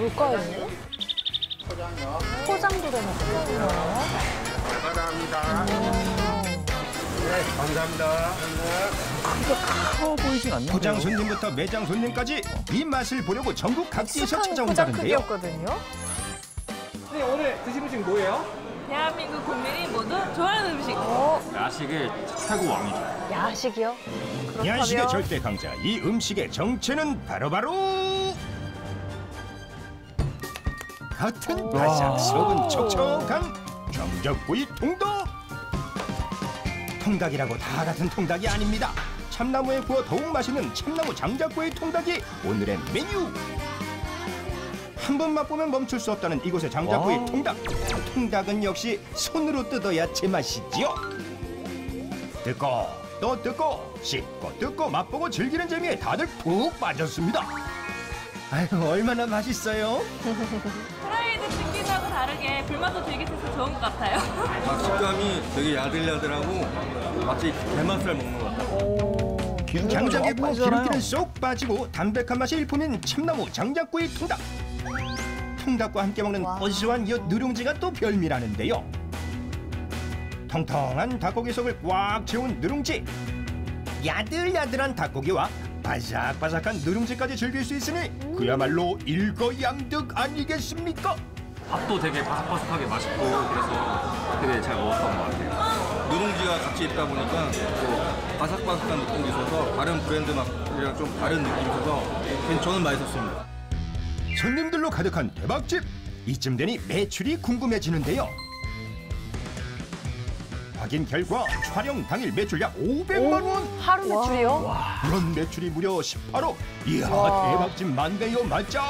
뭘까요? 포장도 되는 거요. 감사합니다. 네, 감사합니다. 크게 커 보이진 않는데요. 포장 손님부터 매장 손님까지 이 맛을 보려고 전국 각지에서 익숙한 포장 찾아온다는데요. 크기였거든요. 네, 오늘 드실 음식 뭐예요? 대한민국 국민이 모두 좋아하는 음식. 야식의 최고 왕이죠. 야식이요? 야식의 절대 강자, 이 음식의 정체는 바로바로 겉은 바삭, 속은 촉촉한 장작구이 통닭. 통닭이라고 다 같은 통닭이 아닙니다. 참나무에 구워 더욱 맛있는 참나무 장작구이 통닭이 오늘의 메뉴. 한 번 맛보면 멈출 수 없다는 이곳의 장작구이 통닭. 통닭은 역시 손으로 뜯어야 제맛이지요. 뜯고 또 뜯고 씹고 뜯고 맛보고 즐기는 재미에 다들 푹 빠졌습니다. 아이고 얼마나 맛있어요. 프라이드 치킨하고 다르게 불맛도 되게 있어서 좋은 것 같아요. 식감이 되게 야들야들하고 마치 게맛살 먹는 것 같아요. 장작에 구워 기름기는 쏙 빠지고 담백한 맛이 일품인 참나무 장작구이 통닭. 통닭과 함께 먹는 고소한 이 누룽지가 또 별미라는데요. 통통한 닭고기 속을 꽉 채운 누룽지, 야들야들한 닭고기와 바삭바삭한 누룽지까지 즐길 수 있으니 그야말로 일거양득 아니겠습니까? 밥도 되게 바삭바삭하게 맛있고 그래서 되게 잘 먹었던 것 같아요. 누룽지가 같이 있다 보니까 또 바삭바삭한 느낌이 있어서 다른 브랜드 맛이랑 좀 다른 느낌이 있어서 저는 맛있었습니다. 손님들로 가득한 대박집. 이쯤 되니 매출이 궁금해지는데요. 확인 결과 촬영 당일 매출 약 500만 원. 하루 매출이요? 이런 매출이 무려 18억. 이야 대박집 맞네요 맞죠?